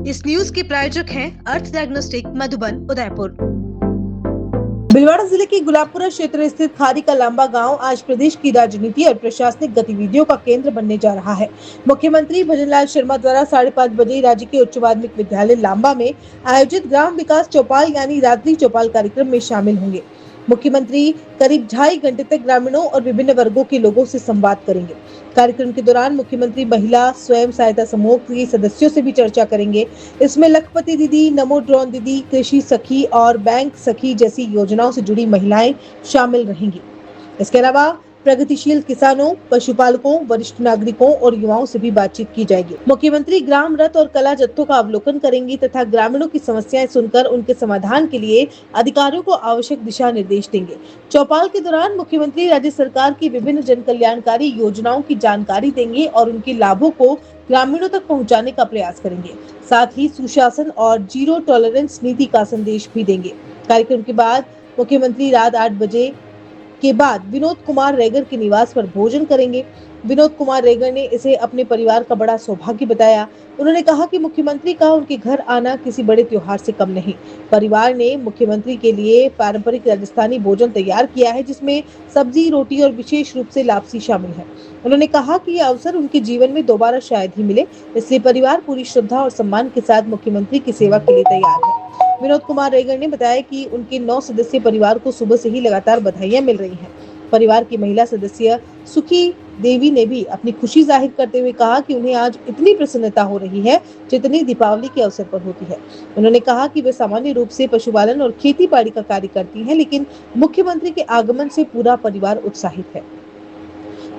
इस न्यूज के प्रायोजक हैं अर्थ डायग्नोस्टिक मधुबन उदयपुर। भीलवाड़ा जिले के गुलाबपुरा क्षेत्र स्थित खारी का लांबा गांव आज प्रदेश की राजनीति और प्रशासनिक गतिविधियों का केंद्र बनने जा रहा है। मुख्यमंत्री भजनलाल शर्मा द्वारा 5:30 बजे राज्य के उच्च माध्यमिक विद्यालय लांबा में आयोजित ग्राम विकास चौपाल यानी रात्रि चौपाल कार्यक्रम में शामिल होंगे। मुख्यमंत्री करीब 2.5 घंटे तक ग्रामीणों और विभिन्न वर्गों के लोगों से संवाद करेंगे। कार्यक्रम के दौरान मुख्यमंत्री महिला स्वयं सहायता समूह के सदस्यों से भी चर्चा करेंगे। इसमें लखपति दीदी, नमो ड्रोन दीदी, कृषि सखी और बैंक सखी जैसी योजनाओं से जुड़ी महिलाएं शामिल रहेंगी। इसके अलावा प्रगतिशील किसानों, पशुपालकों, वरिष्ठ नागरिकों और युवाओं से भी बातचीत की जाएगी। मुख्यमंत्री ग्राम रथ और कला जत्थों का अवलोकन करेंगी तथा ग्रामीणों की समस्याएं सुनकर उनके समाधान के लिए अधिकारियों को आवश्यक दिशा निर्देश देंगे। चौपाल के दौरान मुख्यमंत्री राज्य सरकार की विभिन्न जन कल्याणकारी योजनाओं की जानकारी देंगे और उनके लाभों को ग्रामीणों तक पहुँचाने का प्रयास करेंगे। साथ ही सुशासन और जीरो टॉलरेंस नीति का संदेश भी देंगे। कार्यक्रम के बाद मुख्यमंत्री रात 8 बजे के बाद विनोद कुमार रेगर के निवास पर भोजन करेंगे। विनोद कुमार रेगर ने इसे अपने परिवार का बड़ा सौभाग्य बताया। उन्होंने कहा कि मुख्यमंत्री का उनके घर आना किसी बड़े त्योहार से कम नहीं। परिवार ने मुख्यमंत्री के लिए पारंपरिक राजस्थानी भोजन तैयार किया है, जिसमें सब्जी, रोटी और विशेष रूप से लापसी शामिल है। उन्होंने कहा कि यह अवसर उनके जीवन में दोबारा शायद ही मिले, इसलिए परिवार पूरी श्रद्धा और सम्मान के साथ मुख्यमंत्री की सेवा के लिए तैयार है। विनोद कुमार रेगर ने बताया कि उनके 9 सदस्यीय परिवार को सुबह से ही लगातार बधाइयां मिल रही हैं। परिवार की महिला सदस्य सुखी देवी ने भी अपनी खुशी जाहिर करते हुए कहा कि उन्हें आज इतनी प्रसन्नता हो रही है जितनी दीपावली के अवसर पर होती है। उन्होंने कहा कि वे सामान्य रूप से पशुपालन और खेती बाड़ी का कार्य करती हैं, लेकिन मुख्यमंत्री के आगमन से पूरा परिवार उत्साहित है।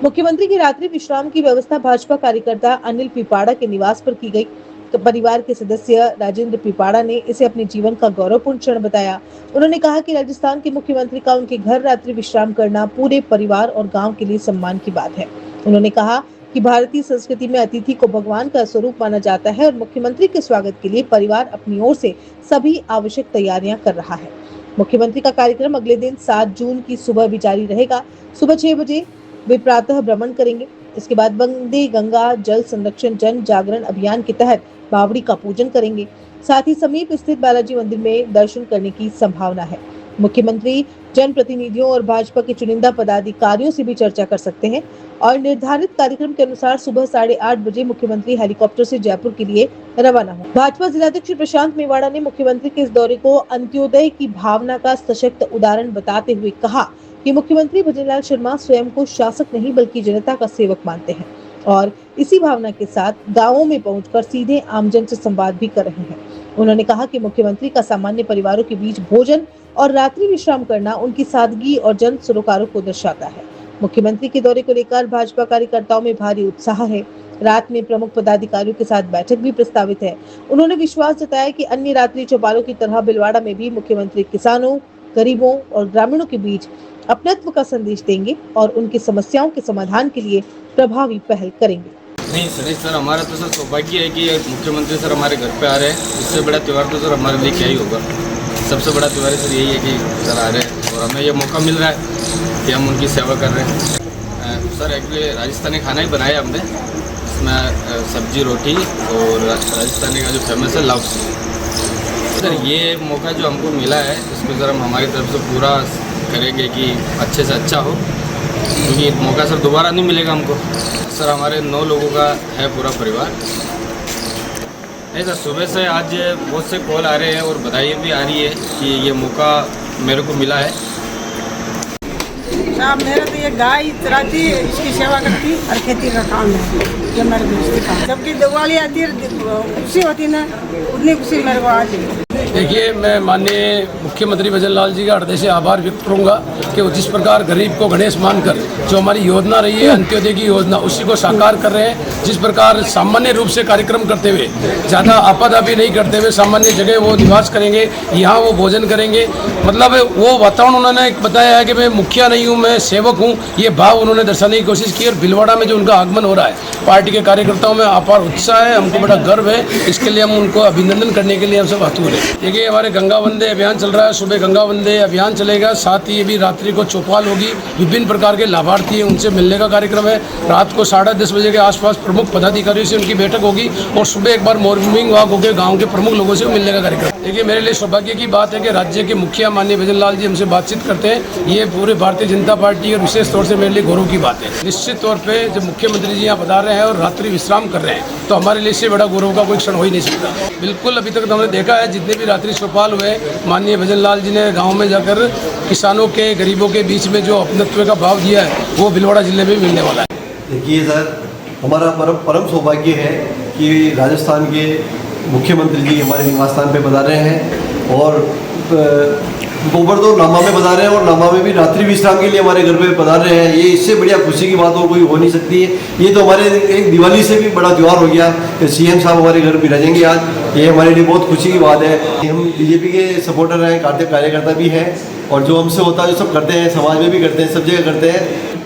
मुख्यमंत्री की रात्रि विश्राम की व्यवस्था भाजपा कार्यकर्ता अनिल पिपाड़ा के निवास पर की गई। तो परिवार के सदस्य राजेंद्र पिपाड़ा ने इसे अपने जीवन का गौरवपूर्ण क्षण बताया। उन्होंने कहा कि राजस्थान के मुख्यमंत्री का उनके घर रात्रि विश्राम करना पूरे परिवार और गांव के लिए सम्मान की बात है। उन्होंने कहा कि भारतीय संस्कृति में अतिथि को भगवान का स्वरूप माना जाता है और मुख्यमंत्री के स्वागत के लिए परिवार अपनी ओर से सभी आवश्यक तैयारियां कर रहा है। मुख्यमंत्री का कार्यक्रम अगले दिन 7 जून की सुबह भी जारी रहेगा। सुबह 6 बजे वे प्रातः भ्रमण करेंगे। इसके बाद वंदे गंगा जल संरक्षण जन जागरण अभियान के तहत बावड़ी का पूजन करेंगे। साथ ही समीप स्थित बालाजी मंदिर में दर्शन करने की संभावना है। मुख्यमंत्री जनप्रतिनिधियों और भाजपा के चुनिंदा पदाधिकारियों से भी चर्चा कर सकते हैं और निर्धारित कार्यक्रम के अनुसार सुबह 8:30 बजे मुख्यमंत्री हेलीकॉप्टर से जयपुर के लिए रवाना हो। भाजपा जिलाध्यक्ष प्रशांत मेवाड़ा ने मुख्यमंत्री के इस दौरे को अंत्योदय की भावना का सशक्त उदाहरण बताते हुए कहा कि मुख्यमंत्री भजनलाल शर्मा स्वयं को शासक नहीं बल्कि जनता का सेवक मानते हैं और इसी भावना के साथ गांवों में पहुंचकर सीधे आमजन से संवाद भी कर रहे हैं। उन्होंने कहा कि मुख्यमंत्री का सामान्य परिवारों के बीच भोजन और रात्रि विश्राम करना उनकी सादगी और जन सरोकारों को दर्शाता है। मुख्यमंत्री के दौरे को लेकर भाजपा कार्यकर्ताओं में भारी उत्साह है। रात में प्रमुख पदाधिकारियों के साथ बैठक भी प्रस्तावित है। उन्होंने विश्वास जताया कि अन्य रात्रि चौपालों की तरह भीलवाड़ा में भी मुख्यमंत्री किसानों, गरीबों और ग्रामीणों के बीच अपनत्व का संदेश देंगे और उनकी समस्याओं के समाधान के लिए प्रभावी पहल करेंगे। नहीं सर, हमारा तो सर सौभाग्य है कि मुख्यमंत्री सर हमारे घर पे आ रहे हैं। इससे बड़ा त्यौहार तो सर हमारे लिए क्या ही होगा। सबसे बड़ा त्यौहार सर यही है कि सर आ रहे हैं और हमें ये मौका मिल रहा है कि हम उनकी सेवा कर रहे हैं। सर एक्चुअली राजस्थानी खाना ही बनाया हमने, इसमें सब्जी, रोटी और राजस्थानी का जो फेमस है लापसी। सर ये मौका जो हमको मिला है इसको सर हम हमारी तरफ से पूरा करेंगे कि अच्छे से अच्छा हो, क्योंकि मौका सर दोबारा नहीं मिलेगा हमको। सर हमारे 9 लोगों का है पूरा परिवार। नहीं सर, सुबह से आज बहुत से कॉल आ रहे हैं और बधाई भी आ रही है कि ये मौका मेरे को मिला है। साहब मेरा तो ये गाय चराती है, इसकी सेवा करती और खेती का काम है, ये मेरे दोस्त का। जबकि दिवाली आती है खुशी होती ना, उतनी खुशी मेरे को आज है। देखिए, मैं माननीय मुख्यमंत्री भजनलाल जी का हृदय से आभार व्यक्त करूंगा कि वो जिस प्रकार गरीब को गणेश मानकर जो हमारी योजना रही है अंत्योदय की योजना, उसी को साकार कर रहे हैं। जिस प्रकार सामान्य रूप से कार्यक्रम करते हुए, ज़्यादा आपाधापी नहीं करते हुए सामान्य जगह वो निवास करेंगे, यहाँ वो भोजन करेंगे। मतलब वो वातावरण उन्होंने बताया है कि मैं मुखिया नहीं हूँ, मैं सेवक हूँ, ये भाव उन्होंने दर्शाने की कोशिश की। और भीलवाड़ा में जो उनका आगमन हो रहा है, पार्टी के कार्यकर्ताओं में अपार उत्साह है, हमको बड़ा गर्व है। इसके लिए हम उनको अभिनंदन करने के लिए हम सब आतुर हैं। देखिए, हमारे गंगा वंदे अभियान चल रहा होगा, सुबह गंगा वंदे अभियान चलेगा, साथ ही ये भी रात्रि को चौपाल होगी, विभिन्न प्रकार के लाभार्थी हैं उनसे मिलने का कार्यक्रम है। रात को 10:30 बजे के आसपास प्रमुख पदाधिकारियों से उनकी बैठक होगी और सुबह एक बार मॉर्निंग वॉक होकर गाँव के प्रमुख लोगों से मिलने का कार्यक्रम। देखिए, मेरे लिए सौभाग्य की बात है कि राज्य के मुखिया माननीय भजन लाल जी हमसे बातचीत करते हैं, ये पूरे भारतीय जनता पार्टी और विशेष तौर से मेरे लिए गौरव की बात है। निश्चित तौर पर जब मुख्यमंत्री जी यहाँ पधार रहे हैं और रात्रि विश्राम कर रहे हैं तो हमारे लिए इससे बड़ा गौरव का कोई क्षण हो ही नहीं सकता। बिल्कुल, अभी तक हमने देखा है जितने भी रात्रि चौपाल हुए, माननीय भजन लाल जी ने गांव में जाकर किसानों के, गरीबों के बीच में जो अपनत्व का भाव दिया है वो भीलवाड़ा जिले में भी मिलने वाला है। देखिए सर, हमारा परम सौभाग्य है कि राजस्थान के मुख्यमंत्री जी हमारे निवास स्थान पर पधारे हैं और गोबरदोर नामा में पधारे हैं और नामा में भी रात्रि विश्राम के लिए हमारे घर पे पधार रहे हैं। ये इससे बढ़िया खुशी की बात और कोई हो नहीं सकती है। ये तो हमारे एक दिवाली से भी बड़ा त्यौहार हो गया कि सीएम साहब हमारे घर विराजेंगे आज। ये हमारे लिए बहुत खुशी की बात है। हम बीजेपी के सपोर्टर हैं, कार्यकर्ता भी हैं और जो हमसे होता है जो सब करते हैं, समाज में भी करते हैं, सब जगह करते हैं।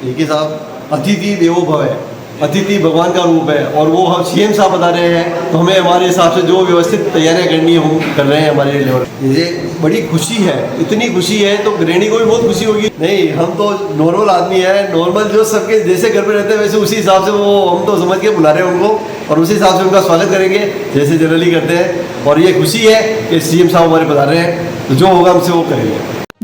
देखिए साहब, अतिथि देवो भव है, अतिथि भगवान का रूप है और वो हम सीएम साहब बता रहे हैं तो हमें हमारे हिसाब से जो व्यवस्थित तैयारियां करनी है हम कर रहे हैं हमारे लेवल। ये बड़ी खुशी है, इतनी खुशी है तो गृहिणी को भी बहुत खुशी होगी। नहीं, हम तो नॉर्मल आदमी है, नॉर्मल जो सबके जैसे घर पे रहते हैं वैसे उसी हिसाब से वो हम तो समझ के बुला रहे हैं उनको और उसी हिसाब से उनका स्वागत करेंगे जैसे जनरली करते हैं। और ये खुशी है कि सीएम साहब हमारे बता रहे हैं तो जो होगा हमसे वो करेंगे।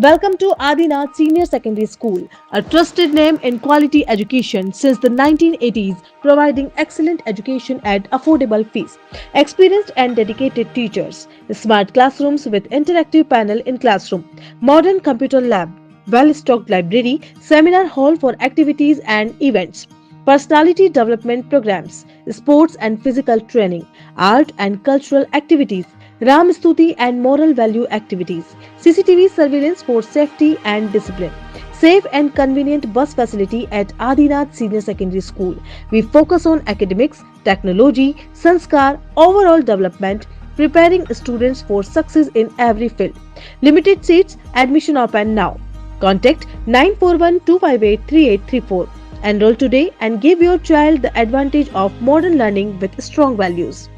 Welcome to Adinath Senior Secondary School, a trusted name in quality education since the 1980s, providing excellent education at affordable fees. Experienced and dedicated teachers, smart classrooms with interactive panel in classroom, modern computer lab, well-stocked library, seminar hall for activities and events, personality development programs, sports and physical training, art and cultural activities, Ram Stuti and moral value activities, CCTV surveillance for safety and discipline, safe and convenient bus facility at Adinath Senior Secondary School. We focus on academics, technology, sanskar, overall development, preparing students for success in every field. Limited seats, admission open now. Contact 9412583834. Enroll today and give your child the advantage of modern learning with strong values.